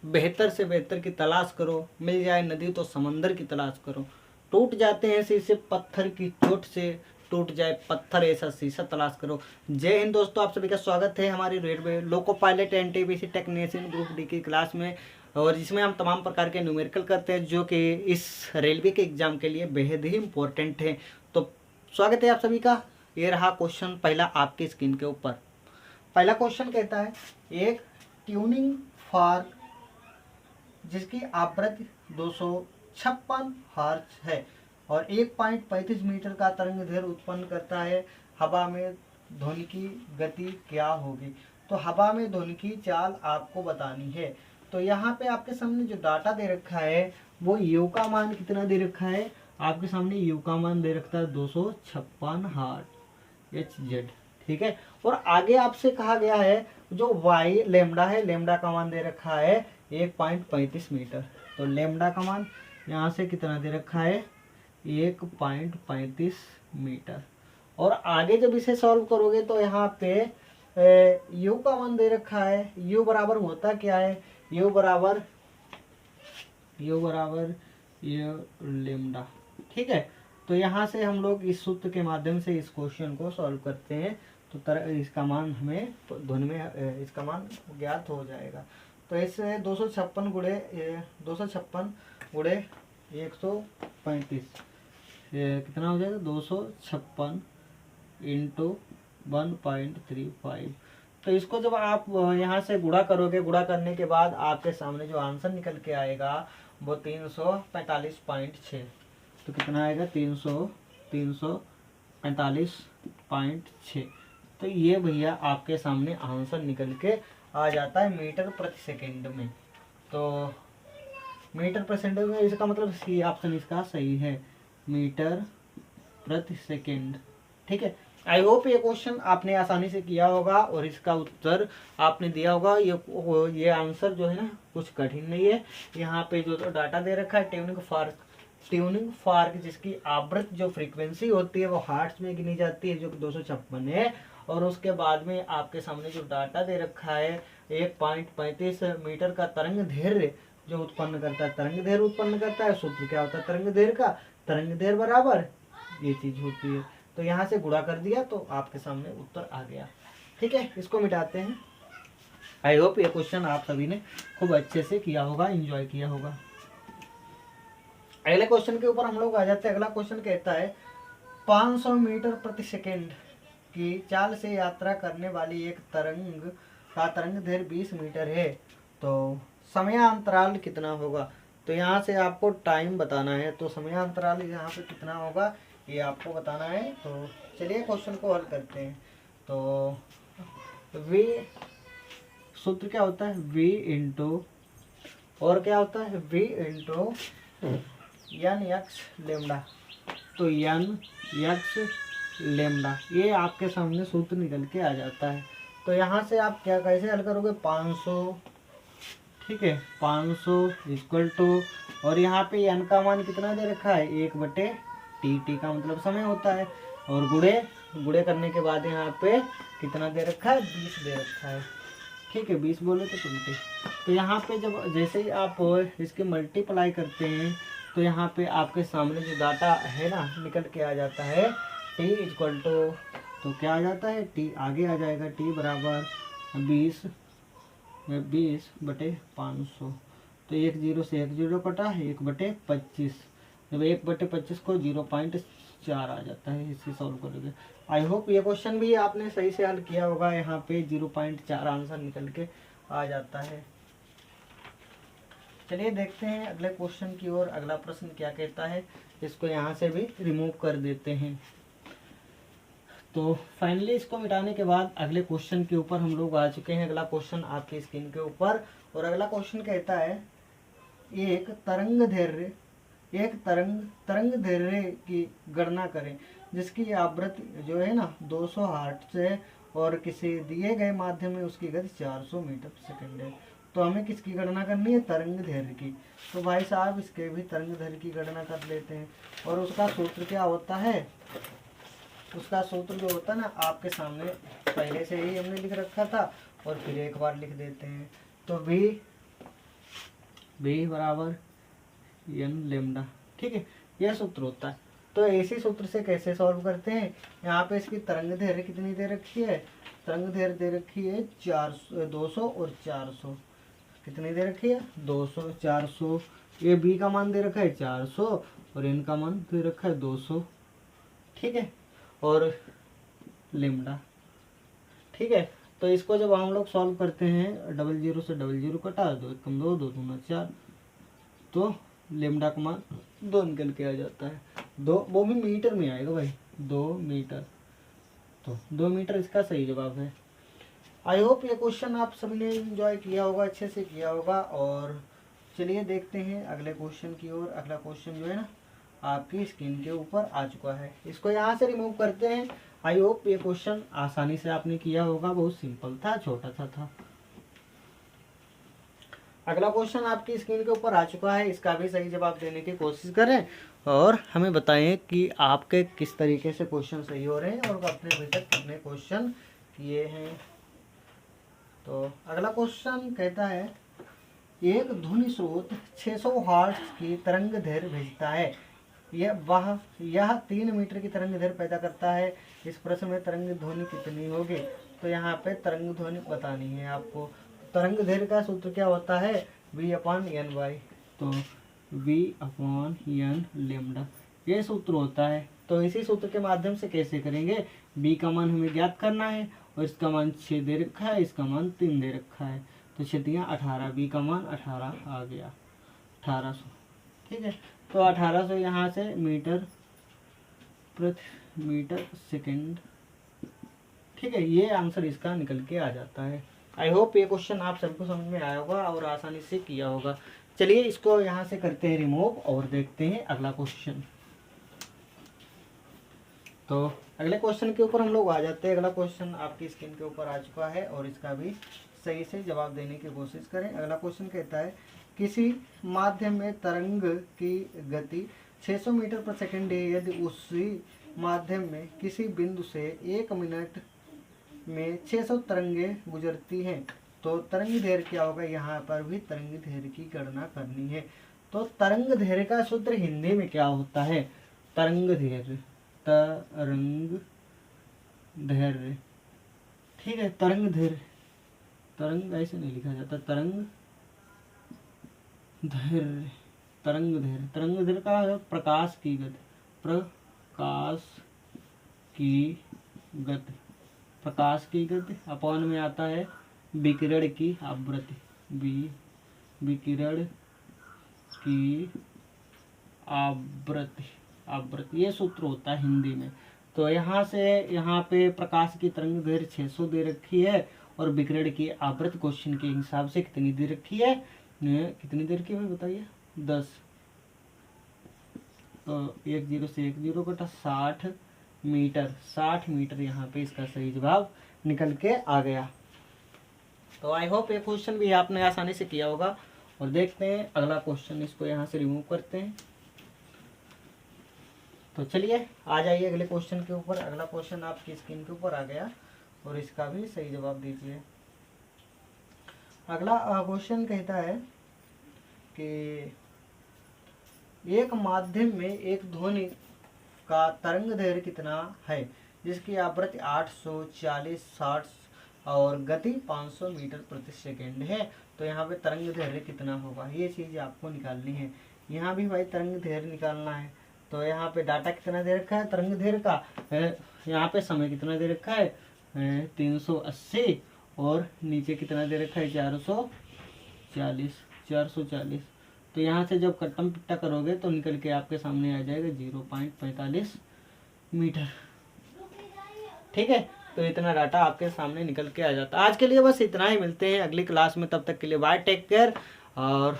बेहतर से बेहतर की तलाश करो, मिल जाए नदी तो समंदर की तलाश करो, टूट जाते हैं शीशे पत्थर की चोट से, टूट जाए पत्थर ऐसा शीशा तलाश करो। जय हिंद दोस्तों, आप सभी का स्वागत है हमारी railway loco pilot NTPC technician group D की क्लास में, और जिसमें हम तमाम प्रकार के न्यूमेरिकल करते हैं जो कि इस रेलवे के एग्जाम के लिए बेहद ही इम्पोर्टेंट है। तो स्वागत है आप सभी का। ये रहा क्वेश्चन पहला आपकी स्क्रीन के ऊपर। पहला क्वेश्चन कहता है, एक ट्यूनिंग फॉर्क जिसकी आवृत्ति 256 हर्ट्ज है और 1.35 मीटर का तरंग दैर्ध्य उत्पन्न करता है, हवा में ध्वनि की गति क्या होगी। तो हवा में ध्वनि की चाल आपको बतानी है। तो यहाँ पे आपके सामने जो डाटा दे रखा है वो यू का मान कितना दे रखा है, आपके सामने यू का मान दे रखता है 256 हर्ट्ज HZ, ठीक है। और आगे आपसे कहा गया है जो वाई लेमडा है, लेमडा का मान दे रखा है 1.35 मीटर। तो लेमडा का मान यहाँ से कितना दे रखा है 1.35 मीटर। और आगे जब इसे सॉल्व करोगे तो यहाँ पे यू का मान दे रखा है, यू बराबर होता क्या है, यू बराबर ये लेमडा, ठीक है। तो यहाँ से हम लोग इस सूत्र के माध्यम से इस क्वेश्चन को सॉल्व करते हैं, तो इसका मान हमें ध्वनि में इसका मान ज्ञात हो जाएगा। तो इससे 256 गुणे 135 कितना हो जाएगा 256 इंटू 1.35। तो इसको जब आप यहाँ से गुणा करोगे, गुणा करने के बाद आपके सामने जो आंसर निकल के आएगा वो 345.6। तो कितना आएगा 345.6। तो ये भैया आपके सामने आंसर निकल के आ जाता है मीटर प्रति सेकेंड में। तो मीटर प्रति सेकेंड में इसका मतलब सी ऑप्शन इसका सही है, मीटर प्रति सेकेंड, ठीक है। आई होप ये क्वेश्चन आपने आसानी से किया होगा और इसका उत्तर आपने दिया होगा। ये आंसर जो है ना कुछ कठिन नहीं है। यहाँ पे जो डाटा दे रखा है ट्यूनिंग फार्क जिसकी आवृत्ति जो फ्रीक्वेंसी होती है वो हर्ट्ज में गिनी जाती है जो कि 256 है। और उसके बाद में आपके सामने जो डाटा दे रखा है 1.35 मीटर का तरंग दैर्ध्य जो उत्पन्न करता है, तरंग दैर्ध्य उत्पन्न करता है। सूत्र क्या होता है तरंग दैर्ध्य का, तरंग दैर्ध्य बराबर ये चीज होती है। तो यहाँ से गुणा कर दिया तो आपके सामने उत्तर आ गया, ठीक है। इसको मिटाते हैं। आई होप ये क्वेश्चन आप सभी ने खूब अच्छे से किया होगा, एंजॉय किया होगा। अगले क्वेश्चन के ऊपर हम लोग आ जाते हैं। अगला क्वेश्चन कहता है 500 मीटर प्रति सेकेंड की चाल से यात्रा करने वाली एक तरंग का तरंग दैर्ध्य 20 मीटर है, तो समयांतराल कितना होगा। तो यहाँ से आपको टाइम बताना है, तो समयांतराल यहाँ पे कितना होगा ये आपको बताना है। तो चलिए क्वेश्चन को हल करते हैं। तो v सूत्र क्या होता है v इंटू और क्या होता है v into N X lambda. तो एन एक्स लेमडा ये आपके सामने सूत्र निकल के आ जाता है। तो यहाँ से आप क्या कैसे हल करोगे 500, ठीक है 500 इक्वल टू और यहाँ पे एन का मान कितना दे रखा है 1/t, टी का मतलब समय होता है, और गुणे करने के बाद यहाँ पे कितना दे रखा है 20 दे रखा है, ठीक है 20 बोले तो 20। तो यहाँ पे जब जैसे ही आप इसके मल्टीप्लाई करते हैं तो यहाँ पे आपके सामने जो डाटा है ना निकल के आ जाता है t इक्वल टू, तो क्या आ जाता है t आगे आ जाएगा t बराबर 20/500। तो 1 0 से 1 0 कटा है 1/25, जब 1/25 को 0.4 आ जाता है, इससे सॉल्व करोगे। आई होप ये क्वेश्चन भी आपने सही से हल किया होगा। यहाँ पे 0.4 आंसर निकल के आ जाता है। चलिए देखते हैं अगले क्वेश्चन की ओर। अगला प्रश्न क्या कहता है, इसको यहाँ से भी रिमूव कर देते हैं। तो फाइनली इसको मिटाने के बाद अगले क्वेश्चन के ऊपर हम लोग आ चुके हैं। अगला क्वेश्चन आपकी स्क्रीन के ऊपर, और अगला क्वेश्चन कहता है एक तरंग दैर्ध्य की गणना करें जिसकी आवृत्ति जो है ना 200 हर्ट्ज है और किसी दिए गए माध्यम में उसकी गति 400 मीटर प्रति सेकंड है। तो हमें किसकी गणना करनी है तरंग दैर्ध्य की। तो भाई साहब इसके भी तरंग दैर्ध्य की गणना कर लेते हैं। और उसका सूत्र क्या होता है, उसका सूत्र जो होता है ना आपके सामने पहले से ही हमने लिख रखा था और फिर एक बार लिख देते हैं। तो v बी बराबर एन लेमडा। ठीक है, यह सूत्र होता है। तो इसी सूत्र से कैसे सॉल्व करते हैं, यहाँ पे इसकी तरंग दैर्घ्य कितनी दे रखी है, तरंग दैर्घ्य दे रखी है 200 और 400। कितनी दे रखी है 200 400। ये बी का मान दे रखा है 400 और एन का मान दे रखा है 200। ठीक है, और लेमडा। ठीक है, तो इसको जब हम लोग सॉल्व करते हैं, 00 से 00 कटा, 2 कम 2 2 दूना 4, तो लेमडा का मान 2 निकल के आ जाता है। 2, वो भी मीटर में आएगा भाई, 2 मीटर। तो 2 मीटर इसका सही जवाब है। आई होप ये क्वेश्चन आप सभी ने एंजॉय किया होगा, अच्छे से किया होगा। और चलिए देखते हैं अगले क्वेश्चन की ओर। अगला क्वेश्चन जो है ना आपकी स्क्रीन के ऊपर आ चुका है, इसको यहाँ से रिमूव करते हैं। आई होप ये क्वेश्चन आसानी से आपने किया होगा, बहुत सिंपल था, छोटा सा था। अगला क्वेश्चन आपकी स्क्रीन के ऊपर आ चुका है, इसका भी सही जवाब देने की कोशिश करें और हमें बताएं कि आपके किस तरीके से क्वेश्चन सही हो रहे हैं और आपने अभी तक कितने क्वेश्चन किए हैं। तो अगला क्वेश्चन कहता है, एक ध्वनि स्रोत 600 हर्ट्ज की तरंग दैर्घ्य भेजता है, यह 3 मीटर की तरंग दैर्घ्य पैदा करता है। इस प्रश्न में तरंग ध्वनि कितनी होगी। तो यहाँ पे तरंग ध्वनि बतानी है आपको। तरंग दैर्घ्य का सूत्र क्या होता है, V/N/। तो V/N लेमडा ये सूत्र होता है। तो इसी सूत्र के माध्यम से कैसे करेंगे, B का मान हमें ज्ञात करना है और इसका मान 6 दे रखा है, इसका मान 3 दे रखा है। तो 6 × 18, B का मान 18 आ गया, 1800। ठीक है, तो 1800 यहाँ से मीटर सेकेंड। ठीक है, ये आंसर इसका निकल के आ जाता है। आई होप ये क्वेश्चन आप सबको समझ में आया होगा और आसानी से किया होगा। चलिए इसको यहाँ से करते हैं रिमूव और देखते हैं अगला क्वेश्चन। तो अगले क्वेश्चन के ऊपर हम लोग आ जाते हैं। अगला क्वेश्चन आपकी स्क्रीन के ऊपर आ चुका है और इसका भी सही से जवाब देने की कोशिश करें। अगला क्वेश्चन कहता है, किसी माध्यम में तरंग की गति 600 मीटर पर सेकंड है, यदि उसी माध्यम में किसी बिंदु से 1 मिनट में 600 तरंगें गुजरती हैं, तो तरंग दैर्घ्य क्या होगा। यहाँ पर भी तरंग दैर्घ्य की गणना करनी है। तो तरंग दैर्घ्य का सूत्र हिंदी में क्या होता है, तरंग दैर्घ्य, तरंग दैर्घ्य। ठीक है, तरंग दैर्घ्य, तरंग ऐसे नहीं लिखा जाता, तरंग दैर्घ्य, तरंग दैर्घ्य। तरंग दैर्घ्य का प्रकाश की गति, प्रकाश की गति, प्रकाश की गति अपॉन में आता है विकिरण की आवृत्ति, विकिरण की आवृत्ति ये सूत्र होता है हिंदी में। तो यहाँ से यहाँ पे प्रकाश की तरंग दैर्घ्य 600 दे रखी है और विकिरण की आवृत्ति क्वेश्चन के हिसाब से कितनी दे रखी है, कितनी दे रखी है भाई बताइए, 10। तो 10 से 10 कटा 60 मीटर, 60 मीटर यहाँ पे इसका सही जवाब निकल के आ गया। तो आई होप ये क्वेश्चन भी आपने आसानी से किया होगा। और देखते हैं अगला क्वेश्चन, इसको यहाँ से रिमूव करते हैं। तो चलिए आ जाइए अगले क्वेश्चन के ऊपर। अगला क्वेश्चन आपकी स्क्रीन के ऊपर आ गया और इसका भी सही जवाब दीजिए। अगला क्वेश्चन कहता है कि एक माध्यम में एक ध्वनि का तरंग दैर्घ्य कितना है, जिसकी आवृत्ति 840 हर्ट्ज और गति 500 मीटर प्रति सेकेंड है। तो यहाँ पे तरंग दैर्घ्य कितना होगा, ये चीज़ आपको निकालनी है। यहाँ भी भाई तरंग दैर्घ्य निकालना है। तो यहाँ पे डाटा कितना दे रखा है तरंग दैर्घ्य का, यहाँ पे समय कितना दे रखा है 380 और नीचे कितना दे रखा है 440। तो यहाँ से जब कट्टम पिट्टा करोगे तो निकल के आपके सामने आ जाएगा 0.45 मीटर। ठीक है, तो इतना डाटा आपके सामने निकल के आ जाता है। आज के लिए बस इतना ही, मिलते हैं अगली क्लास में, तब तक के लिए बाय, टेक केयर। और